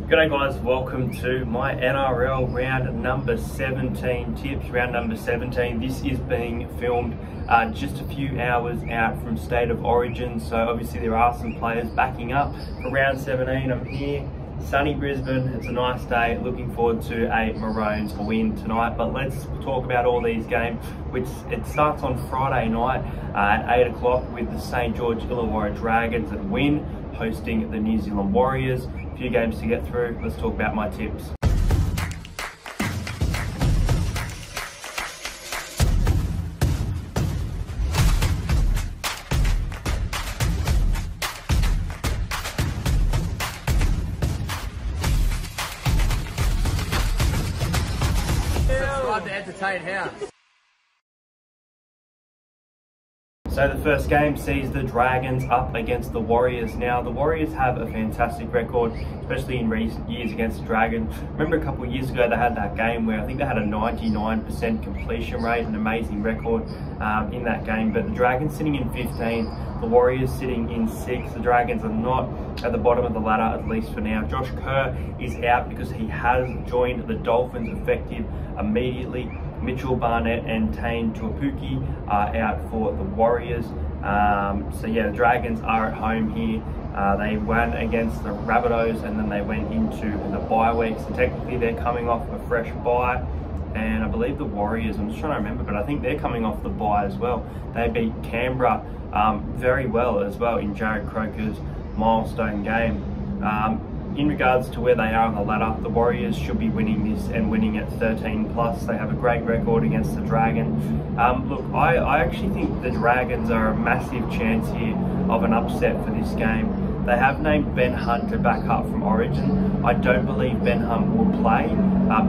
G'day guys, welcome to my NRL round number 17 tips, round number 17. This is being filmed just a few hours out from State of Origin, so obviously there are some players backing up for round 17. I'm here, sunny Brisbane, it's a nice day, looking forward to a Maroons win tonight. But let's talk about all these games, which it starts on Friday night at 8 o'clock with the St George Illawarra Dragons at win, hosting the New Zealand Warriors. Few games to get through. Let's talk about my tips. Subscribe to Entertain House. So the first game sees the Dragons up against the Warriors. Now, the Warriors have a fantastic record, especially in recent years against the Dragons. Remember a couple of years ago they had that game where I think they had a 99% completion rate, an amazing record in that game. But the Dragons sitting in 15th, the Warriors sitting in 6th. The Dragons are not at the bottom of the ladder, at least for now. Josh Kerr is out because he has joined the Dolphins effective immediately. Mitchell Barnett and Tane Tuapuki are out for the Warriors. So yeah, the Dragons are at home here. They won against the Rabbitohs and then they went into the bye week. So technically they're coming off a fresh bye. And I believe the Warriors, I'm just trying to remember, but I think they're coming off the bye as well. They beat Canberra very well as well in Jared Croker's milestone game. In regards to where they are on the ladder, the Warriors should be winning this and winning at 13 plus. They have a great record against the Dragons. Look, I actually think the Dragons are a massive chance here of an upset for this game. They have named Ben Hunt to back up from Origin. I don't believe Ben Hunt will play.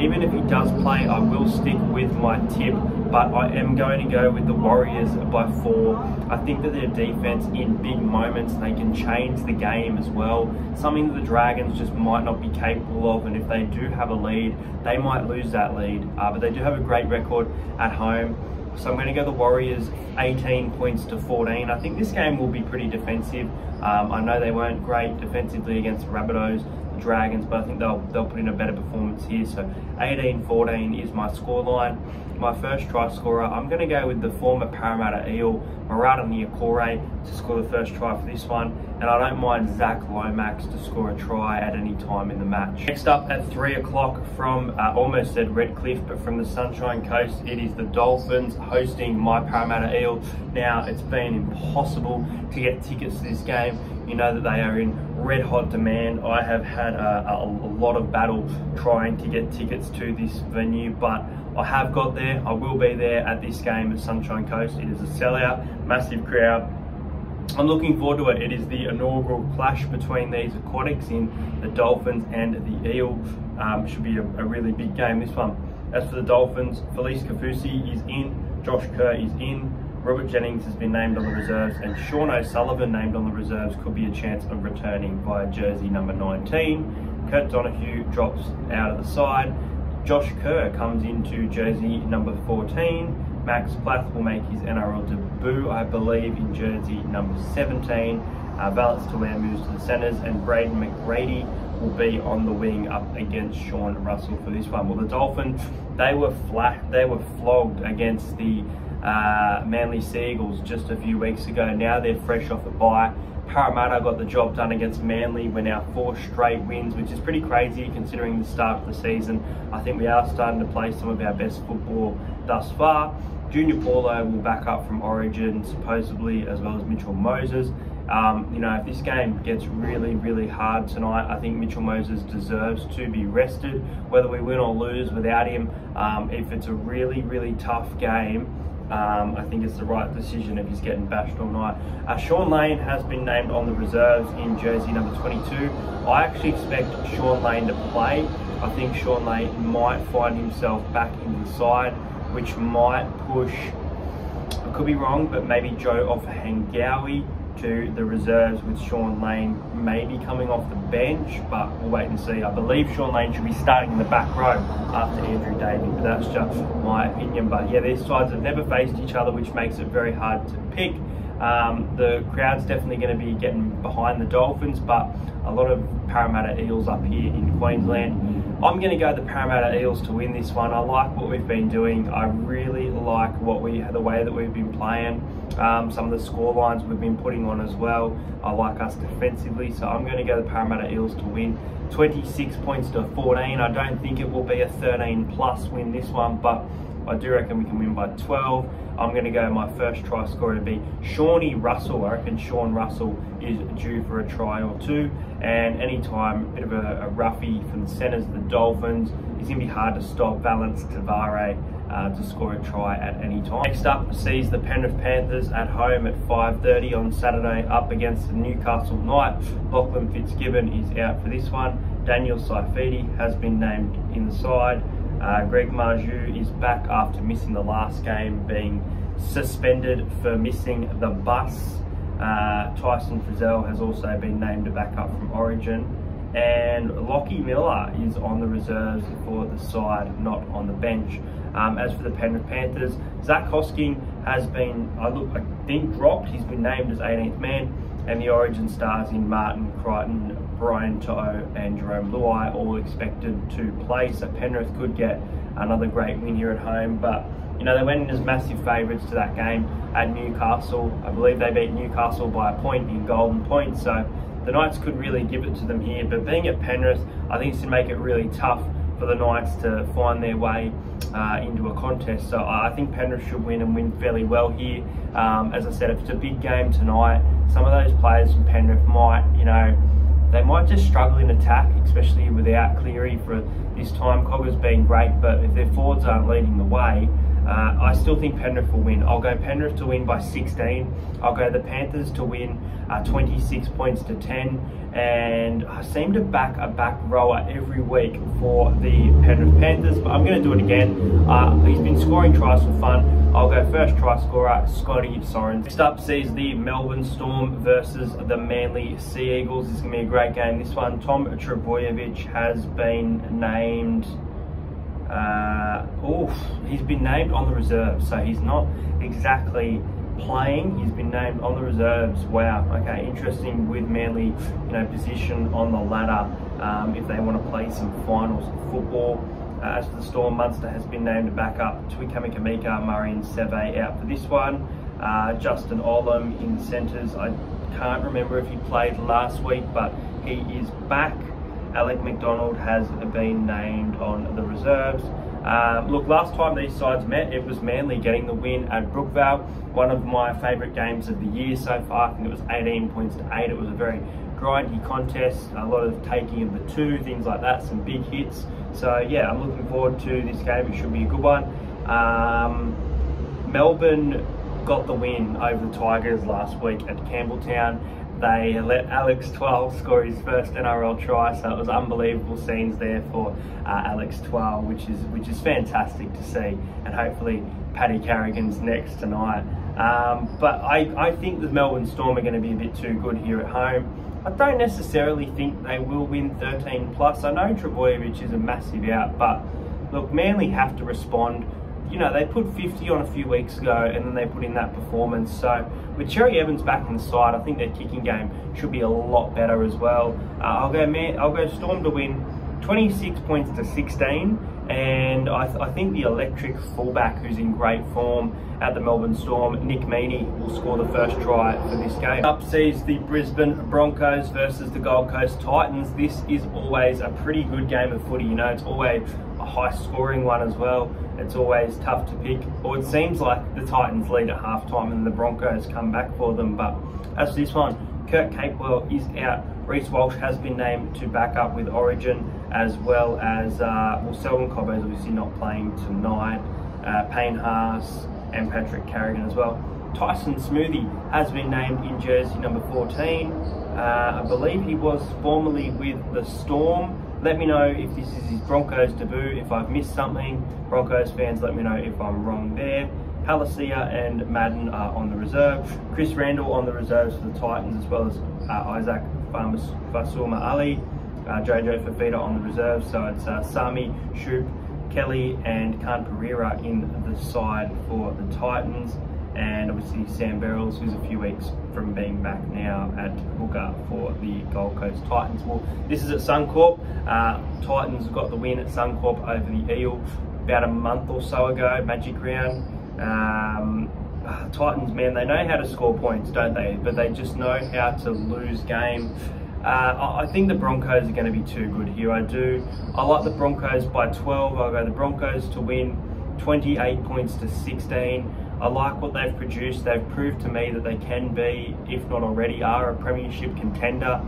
Even if he does play, I will stick with my tip, but I am going to go with the Warriors by 4. I think that their defense in big moments, they can change the game as well. Something that the Dragons just might not be capable of, and if they do have a lead, they might lose that lead. But they do have a great record at home. So I'm going to go the Warriors 18 points to 14. I think this game will be pretty defensive. I know they weren't great defensively against the Rabbitohs, the Dragons, but I think they'll put in a better performance here. So 18-14 is my scoreline. My first try scorer, I'm going to go with the former Parramatta Eel, Marata Niokore, to score the first try for this one. And I don't mind Zach Lomax to score a try at any time in the match. Next up at 3 o'clock from, almost said Redcliffe, but from the Sunshine Coast, it is the Dolphins hosting my Parramatta Eel. Now, it's been impossible to get tickets to this game. You know that they are in red hot demand. I have had a lot of battle trying to get tickets to this venue, but I have got there. I will be there at this game at Sunshine Coast. It is a sellout, massive crowd. I'm looking forward to it. It is the inaugural clash between these aquatics in the Dolphins and the Eel. Should be a really big game, this one. As for the Dolphins, Felice Kafusi is in, Josh Kerr is in, Robert Jennings has been named on the reserves, and Sean O'Sullivan named on the reserves could be a chance of returning via jersey number 19. Kurt Donahue drops out of the side. Josh Kerr comes into jersey number 14. Max Plath will make his NRL debut, I believe, in jersey number 17. Valence Tulair moves to the centres, and Braden McGrady will be on the wing up against Sean Russell for this one. Well, the Dolphins, they were flogged against the Manly Seagulls just a few weeks ago. Now they're fresh off the bye. Parramatta got the job done against Manly. We're now 4 straight wins, which is pretty crazy considering the start of the season. I think we are starting to play some of our best football thus far. Junior Paulo will back up from Origin, supposedly, as well as Mitchell Moses. You know, if this game gets really, really hard tonight, I think Mitchell Moses deserves to be rested, whether we win or lose without him. If it's a really, really tough game, I think it's the right decision if he's getting bashed all night. Sean Lane has been named on the reserves in jersey number 22. I actually expect Sean Lane to play. I think Sean Lane might find himself back in the side, which might push, I could be wrong, but maybe Joe Ofahengawi to the reserves, with Sean Lane maybe coming off the bench, but we'll wait and see. I believe Sean Lane should be starting in the back row after Andrew Davey, but that's just my opinion. But yeah, these sides have never faced each other, which makes it very hard to pick. The crowd's definitely going to be getting behind the Dolphins, but a lot of Parramatta Eels up here in Queensland. I'm going to go the Parramatta Eels to win this one. I like what we've been doing. I really like the way that we've been playing. Some of the score lines we've been putting on as well. I like us defensively, so I'm going to go the Parramatta Eels to win 26 points to 14. I don't think it will be a 13+ win this one, but I do reckon we can win by 12. I'm going to go my first try scorer to be Shawnee Russell. I reckon Sean Russell is due for a try or two. And anytime, a bit of a roughie from the centres of the Dolphins, it's going to be hard to stop Valence Tavare to score a try at any time. Next up sees the Penrith Panthers at home at 5:30 on Saturday up against the Newcastle Knights. Lachlan Fitzgibbon is out for this one. Daniel Saifidi has been named in the side. Greg Marju is back after missing the last game, being suspended for missing the bus. Tyson Frizzell has also been named to back up from Origin. And Lockie Miller is on the reserves for the side, not on the bench. As for the Penrith Panthers, Zach Hosking has been, I think, dropped. He's been named as 18th man. And the Origin stars in Martin Crichton, Brian To'o and Jerome Luai all expected to play. So Penrith could get another great win here at home. But, you know, they went in as massive favourites to that game at Newcastle. I believe they beat Newcastle by a point in Golden Point. So the Knights could really give it to them here. But being at Penrith, I think it's to make it really tough for the Knights to find their way into a contest. So I think Penrith should win and win fairly well here. As I said, if it's a big game tonight, some of those players from Penrith might, they might just struggle in attack, especially without Cleary for this time. Cogger's been great, but if their forwards aren't leading the way, I still think Penrith will win. I'll go Penrith to win by 16. I'll go the Panthers to win 26 points to 10. And I seem to back a back rower every week for the Penrith Panthers, but I'm going to do it again. He's been scoring tries for fun. I'll go first try scorer, Scotty Sorrens. Next up sees the Melbourne Storm versus the Manly Sea Eagles. This is going to be a great game, this one. Tom Trbojevic has been named... he's been named on the reserve, so he's not exactly playing. He's been named on the reserves. Wow, okay, interesting with Manly, position on the ladder if they want to play some finals football. As for the Storm, Munster has been named to back up Tuikami Kamika, Murray and Seve out for this one. Justin Olam in centres. I can't remember if he played last week, but he is back. Alec McDonald has been named on the reserves. Look, last time these sides met, it was Manly getting the win at Brookvale. One of my favourite games of the year so far. I think it was 18 points to 8. It was a very grindy contest, a lot of taking of the two, things like that, some big hits. So yeah, I'm looking forward to this game. It should be a good one. Melbourne got the win over the Tigers last week at Campbelltown. They let Alex Twal score his first NRL try, so it was unbelievable scenes there for Alex Twal, which is fantastic to see, and hopefully Paddy Carrigan's next tonight. But I think the Melbourne Storm are going to be a bit too good here at home. I don't necessarily think they will win 13+. I know Trbojevic is a massive out, but look, Manly have to respond. They put 50 on a few weeks ago, and then they put in that performance. So with Cherry Evans back in the side, I think their kicking game should be a lot better as well. I'll go Storm to win 26 points to 16, and I think the electric fullback who's in great form at the Melbourne Storm, Nick Meaney, will score the first try for this game. Up sees the Brisbane Broncos versus the Gold Coast Titans. This is always a pretty good game of footy. It's always a high scoring one as well. It's always tough to pick. Or it seems like the Titans lead at halftime and the Broncos come back for them. But as for this one, Kurt Capewell is out. Reece Walsh has been named to back up with Origin, as well as Selwyn Cobbo is obviously not playing tonight. Payne Haas and Patrick Carrigan as well. Tyson Smoothie has been named in jersey number 14. I believe he was formerly with the Storm. Let me know if this is his Broncos debut, if I've missed something. Broncos fans, let me know if I'm wrong there. Palacia and Madden are on the reserve. Chris Randall on the reserves for the Titans, as well as Isaac Fasuma Ali. Jojo Fafita on the reserves. So it's Sami, Shoop, Kelly and Khan Pereira in the side for the Titans. and obviously Sam Berrells, who's a few weeks from being back now at hooker for the Gold Coast Titans. Well, this is at Suncorp. Titans got the win at Suncorp over the Eels about a month or so ago, Magic Round. Titans, man, they know how to score points, don't they? But they just know how to lose games. I think the Broncos are going to be too good here. I like the Broncos by 12. I'll go the Broncos to win 28 points to 16. I like what they've produced. They've proved to me that they can be, if not already are, a premiership contender.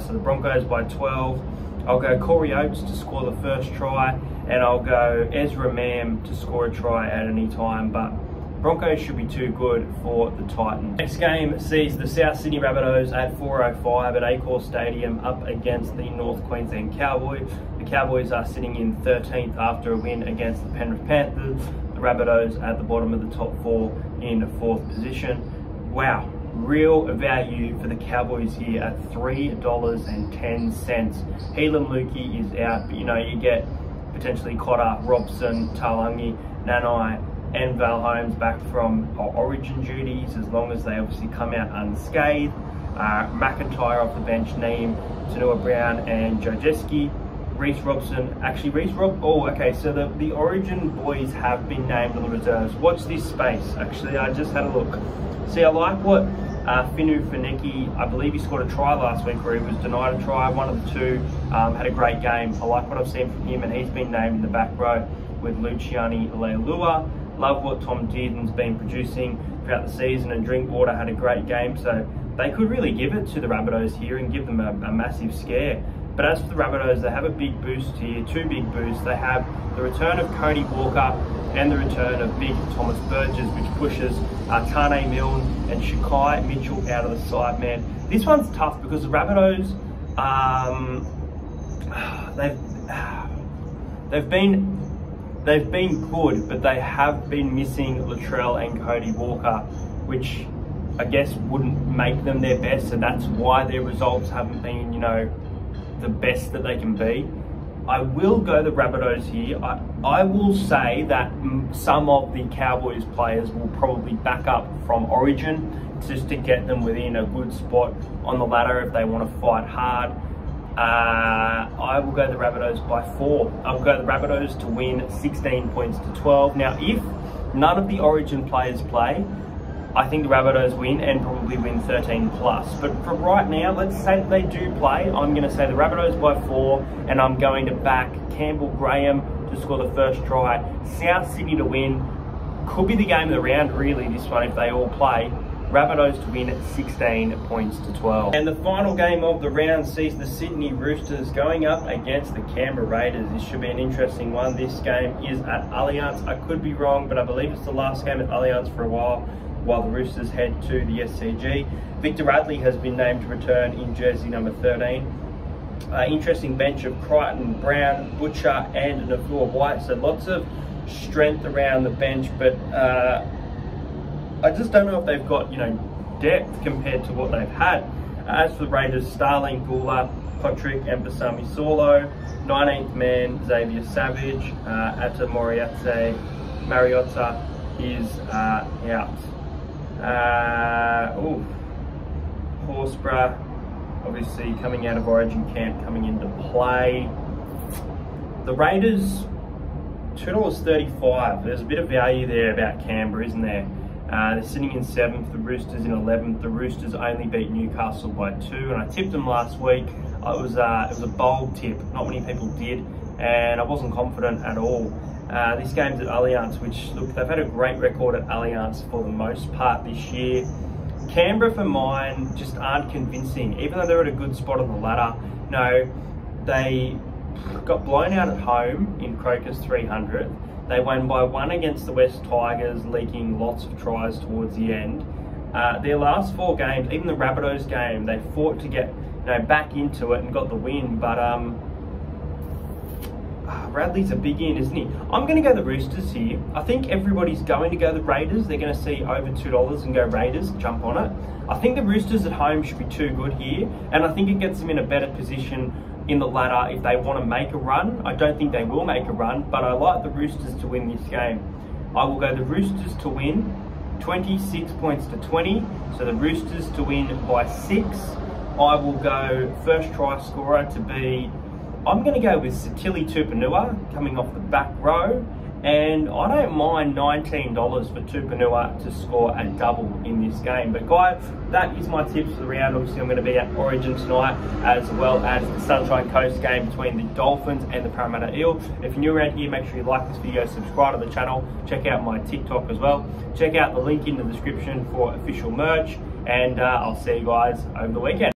So the Broncos by 12. I'll go Corey Oates to score the first try, and I'll go Ezra Mam to score a try at any time. But Broncos should be too good for the Titans. Next game sees the South Sydney Rabbitohs at 4:05 at Accor Stadium up against the North Queensland Cowboys. The Cowboys are sitting in 13th after a win against the Penrith Panthers. The Rabbitohs at the bottom of the top 4 in 4th position. Wow, real value for the Cowboys here at $3.10. Helam Lukey is out, but you get potentially Cotter, Robson, Talangi, Nanai, and Val Holmes back from origin duties, as long as they obviously come out unscathed. McIntyre off the bench, Neem, Tanua Brown, and Jojeski. Reece Robson, so the origin boys have been named on the reserves. Watch this space, actually, I just had a look. See, I like what Finu Finecki, I believe he scored a try last week where he was denied a try, one of the two, had a great game. I like what I've seen from him, and he's been named in the back row with Luciani Leilua. Love what Tom Dearden's been producing throughout the season, and Drinkwater had a great game, so they could really give it to the Rabbitohs here and give them a massive scare. But as for the Rabbitohs, they have a big boost here, 2 big boosts. They have the return of Cody Walker and the return of big Thomas Burgess, which pushes Tane Milne and Shakai Mitchell out of the side, man. This one's tough because the Rabbitohs, they've been good, but they have been missing Latrell and Cody Walker, which I guess wouldn't make them their best, so that's why their results haven't been, the best that they can be. I will go the Rabbitohs here. I will say that some of the Cowboys players will probably back up from origin just to get them within a good spot on the ladder if they want to fight hard. I will go the Rabbitohs by 4. I'll go the Rabbitohs to win 16 points to 12. Now, if none of the origin players play, I think the Rabbitohs win and probably win 13 plus. But for right now, let's say that they do play. I'm going to say the Rabbitohs by 4, and I'm going to back Campbell Graham to score the first try. South Sydney to win. Could be the game of the round, really, this one, if they all play. Rabbitohs to win 16 points to 12. And the final game of the round sees the Sydney Roosters going up against the Canberra Raiders. This should be an interesting one. This game is at Allianz. I could be wrong, but I believe it's the last game at Allianz for a while the Roosters head to the SCG. Victor Radley has been named to return in jersey number 13. Interesting bench of Crichton, Brown, Butcher, and Nafua White. So lots of strength around the bench, but I just don't know if they've got, depth compared to what they've had. As for the Raiders, Starling, Gula, Kotrick, and Basami Solo. 19th man, Xavier Savage. Atta Mariota is out. Horsburgh, obviously coming out of Origin camp, coming into play. The Raiders, $2.35. There's a bit of value there about Canberra, isn't there? They're sitting in 7th, the Roosters in 11th. The Roosters only beat Newcastle by 2, and I tipped them last week. It was a bold tip, not many people did, and I wasn't confident at all. This game's at Allianz, which, look, they've had a great record at Allianz for the most part this year. Canberra, for mine, just aren't convincing, even though they're at a good spot on the ladder. They got blown out at home in Crocus 300. They won by 1 against the West Tigers, leaking lots of tries towards the end. Their last 4 games, even the Rabbitohs game, they fought to get back into it and got the win, but Radley's a big in, isn't he? I'm going to go the Roosters here. I think everybody's going to go the Raiders. They're going to see over $2 and go Raiders, jump on it. I think the Roosters at home should be too good here, and I think it gets them in a better position in the ladder if they want to make a run. I don't think they will make a run, but I like the Roosters to win this game. I will go the Roosters to win 26 points to 20. So the Roosters to win by 6. I will go first try scorer to be, I'm going to go with Satili Tupanua coming off the back row. And I don't mind $19 for Tupanua to score a double in this game. But guys, that is my tips for the round. Obviously, I'm going to be at Origin tonight, as well as the Sunshine Coast game between the Dolphins and the Parramatta Eels. If you're new around here, make sure you like this video, subscribe to the channel, check out my TikTok as well. Check out the link in the description for official merch, and I'll see you guys over the weekend.